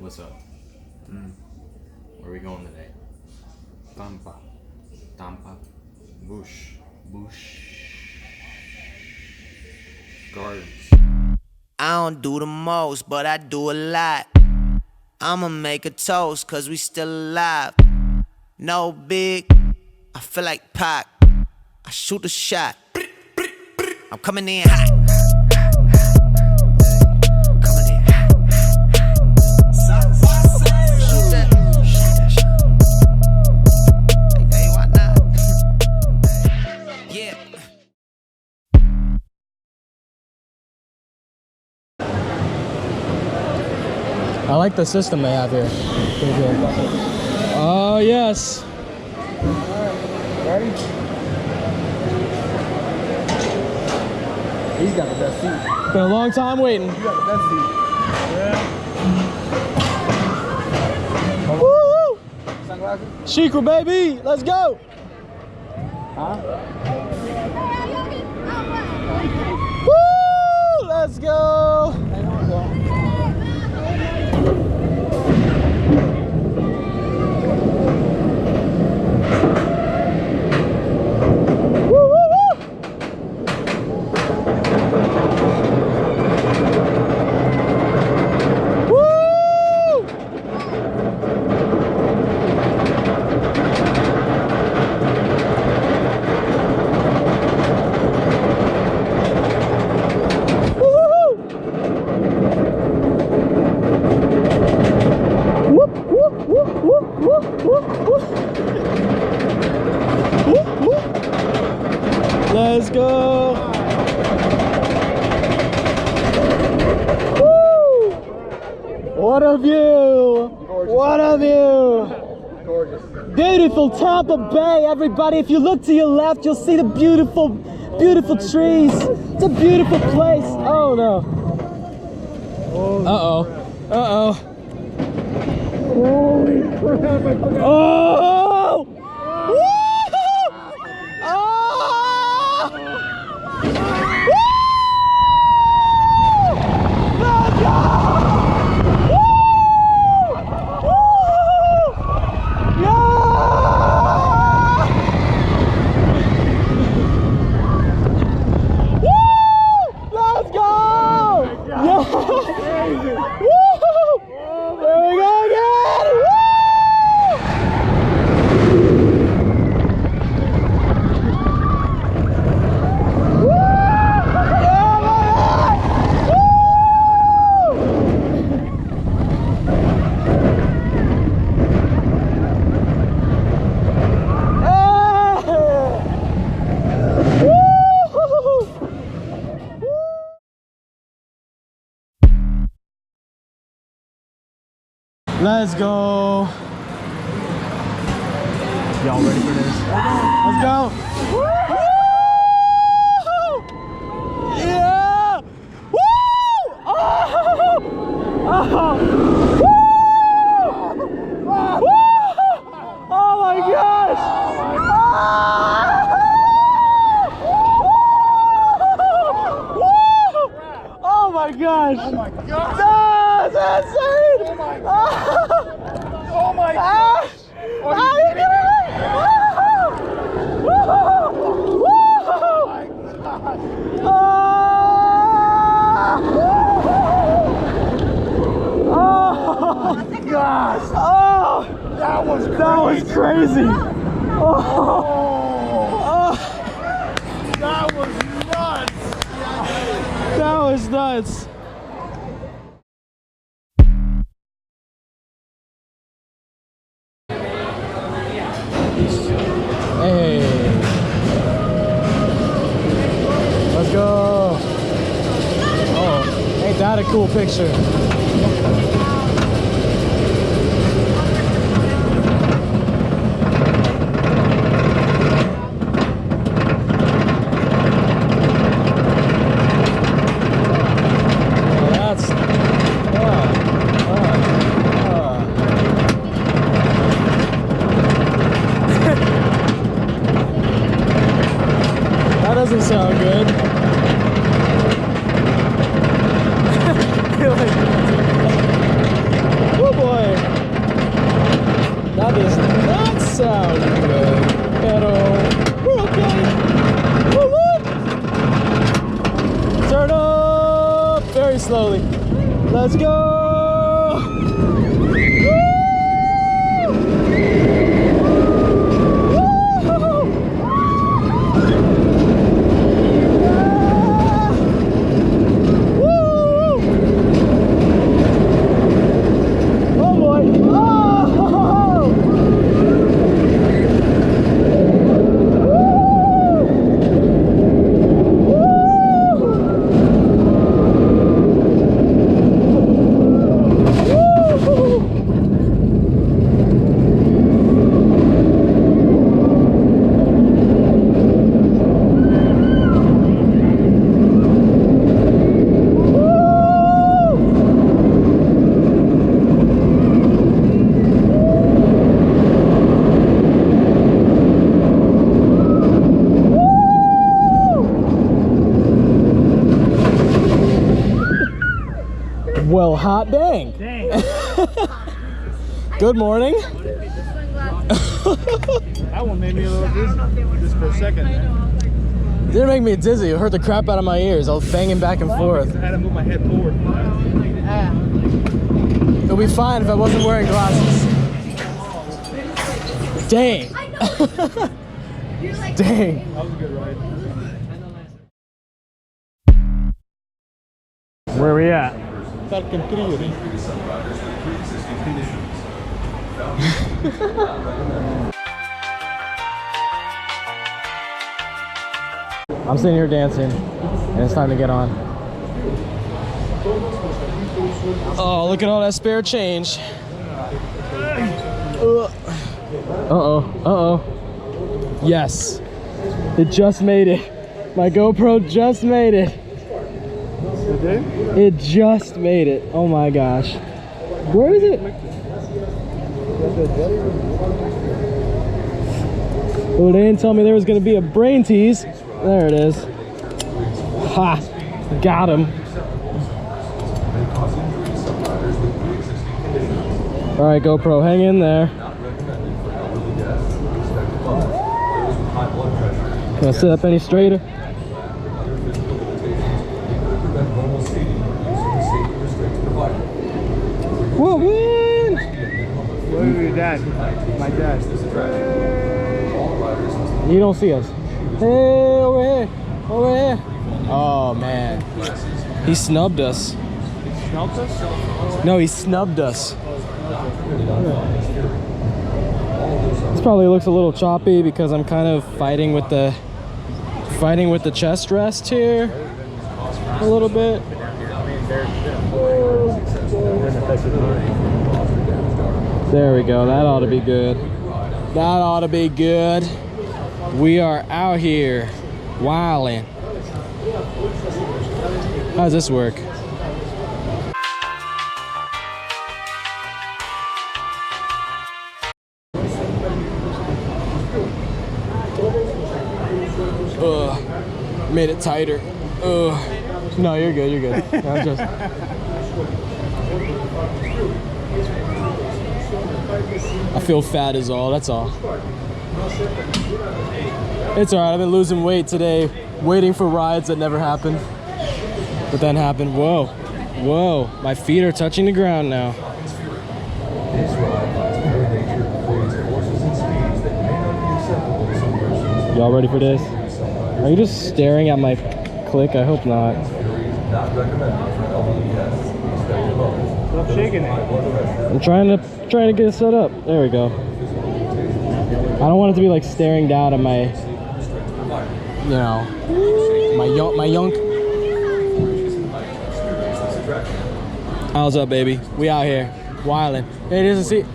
What's up? Where are we going today? Tampa. Busch Gardens. I don't do the most, but I do a lot. I'ma make a toast, cause we still alive. No big, I feel like Pac. I shoot a shot. I'm coming in hot. I like the system they have here. Pretty good. Oh, yes. Ready? He's got the best seat. Been a long time waiting. You got the best seat. Yeah. Woo! Sunglasses? Sheikra, baby! Let's go! Huh? Woo! Let's go! Let's go! Woo! What a view! Gorgeous. What a view! Gorgeous. Beautiful Tampa Bay, everybody. If you look to your left, you'll see the beautiful, beautiful trees. It's a beautiful place. Oh no. Uh-oh. Uh-oh. Holy crap! Oh! Woo! Oh! Let's go! Woo! Woo! Yeah! Woo! Let's go! Yeah! Woo! There we go again! Woo! Let's go. Y'all ready for this? Let's go. Woo! Yeah! Woo! Oh! Oh! Woo! Woo! Oh my gosh! Oh my gosh! Oh my god! That's insane! Oh my god! Oh my gosh! Are you kidding me? Woo! Woo! Woo! Oh my god! Oh my gosh! Oh! That was crazy! That was crazy! Oh! That was nuts! That was nuts! Hey! Let's go! Oh, ain't that a cool picture? That doesn't sound good. sound good at all. We're okay. Woo woo! Turn up very slowly. Let's go! Well, hot dang. Good morning. That one made me a little dizzy just for a second. It didn't make me dizzy. It hurt the crap out of my ears. I was banging back and forth. I had to move my head forward. It'll be fine if I wasn't wearing glasses. Dang. Dang. That was a good ride. Where are we at? Falcon. I'm sitting here dancing, and it's time to get on. Oh, look at all that spare change. Uh-oh, uh-oh. Yes, it just made it. My GoPro just made it. It just made it. Oh my gosh. Where is it? Oh, they didn't tell me there was going to be a brain tease. There it is. Ha! Got him. Alright, GoPro, hang in there. Gonna sit up any straighter? Whoa, win! Where is your dad? My dad. You don't see us. Hey, over here. Over here. Oh, man. He snubbed us. Snubbed us? No, he snubbed us. This probably looks a little choppy because I'm kind of fighting with the chest rest here a little bit. There we go. That ought to be good. That ought to be good. We are out here wilding. How does this work? Made it tighter. No, you're good. You're good. I'm just. I feel fat is all. That's all. It's all right. I've been losing weight today, waiting for rides that never happened, but then happened. Whoa, whoa! My feet are touching the ground now. Y'all ready for this? Are you just staring at my click? I hope not. Stop shaking it. I'm trying to get it set up. There we go. I don't want it to be like staring down at my, you know, my yunk. How's up, baby? We out here wilding. Hey, doesn't see.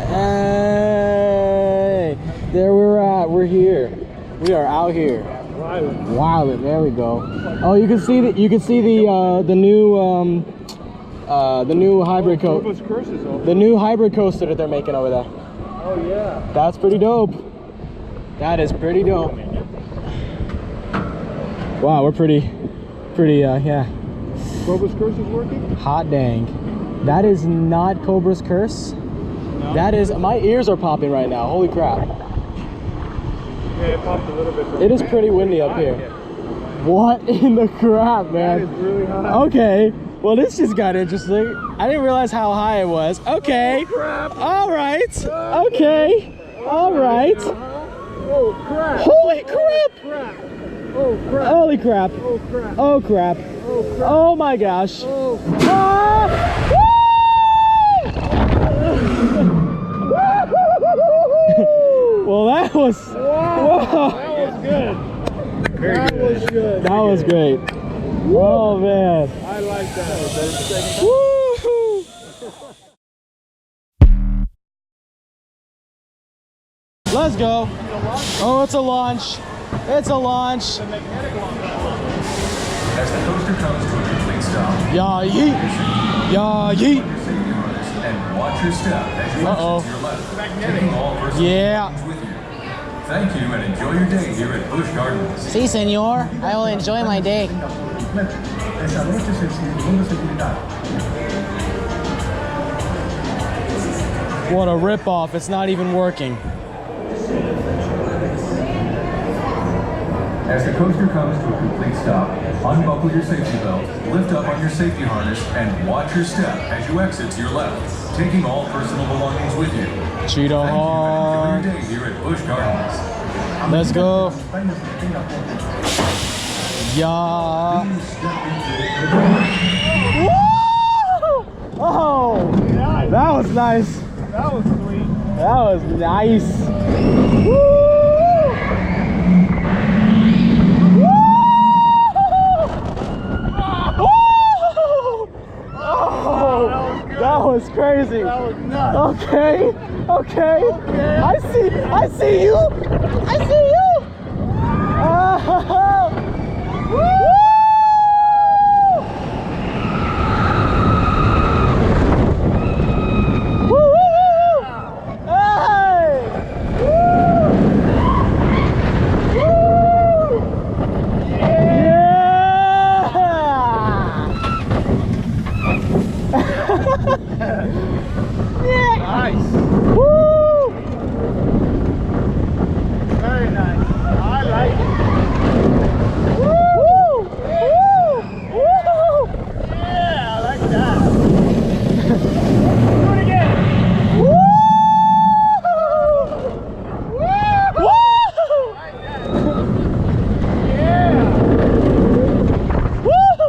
Hey, there we're at. We're here. We are out here. Wilding. There we go. Oh, you can see the new hybrid coaster. The new hybrid coaster that they're making over there. Oh yeah. That's pretty dope. That is pretty dope. Wow, we're pretty yeah. Cobra's curse is working? Hot dang. That is not Cobra's curse. No? That is, my ears are popping right now. Holy crap. Yeah, it popped a little bit. It is pretty windy up here. What in the crap, man? That is really high. Okay, well this just got interesting. I didn't realize how high it was. Okay. Oh, crap. All right. Okay. All right. Oh crap. Holy crap. Crap. Oh crap. Holy crap. Oh crap. Oh crap. Oh crap. Oh my gosh. Oh. Ah! Well, that was. Wow. Whoa. That was good. That was good. That was great. Oh man. I like that. Woo-hoo. Let's go. Oh, it's a launch. It's a launch. As the coaster comes to a complete stop, Yeah, yeet. Yeah, yeet. and watch your step as you Uh-oh. exit to your left, taking all personal Yeah. belongings with you. Thank you and enjoy your day here at Busch Gardens. Sí, señor. I will enjoy my day. What a ripoff. It's not even working. As the coaster comes to a complete stop, unbuckle your safety belt, lift up on your safety harness, and watch your step as you exit to your left, taking all personal belongings with you. Cheetah Thank you Hunt. and enjoy your day here at Busch Gardens. Let's go. Yeah. Woo! Oh, that was nice. That was sweet. That was nice. Woo! Woo! Oh, that was crazy. That was nuts. Okay, okay. I see you. I see you. Oh. Woo! Woo, woo, woo. Hey! Woo! Woo! Yeah! Nice. Woo! Very nice. I like it. Woo! Woo! Woo! Yeah, I like that. Do it again. Woo! Woo! Yeah. Woo! Do it. Yeah! Woo!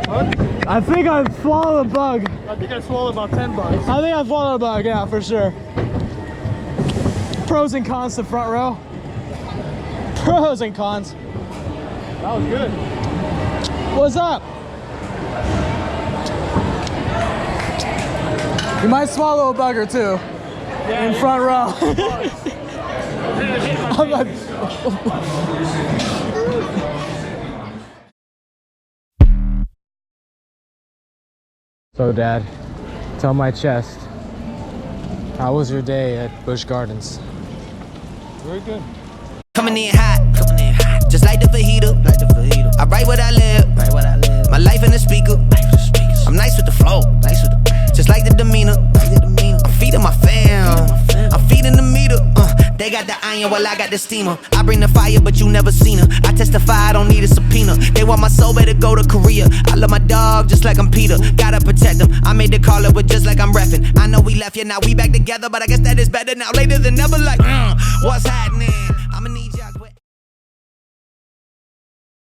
What? I think I swallowed a bug. I think I swallowed about 10 bucks. I think I swallowed a bug, yeah, for sure. Pros and cons to front row. Pros and cons. That was good. What's up? You might swallow a bug or two in front row. I'm like, so, Dad, tell my chest, how was your day at Busch Gardens? Very good. Coming in hot, just like the fajita. I write what I live, my life in the speaker. I'm nice with the flow, just like the demeanor. I'm feeding my fam, I'm feeding the meter. They got the iron while I got the steamer. I bring the fire, but you never seen her. I testify, I don't need a subpoena. They want my soul, better go to Korea. I love my dog just like I'm Peter. Gotta protect him. I made the call up with just like I'm reffing. I know we left, yeah, now we back together, but I guess that is better now. Later than never, like, what's happening?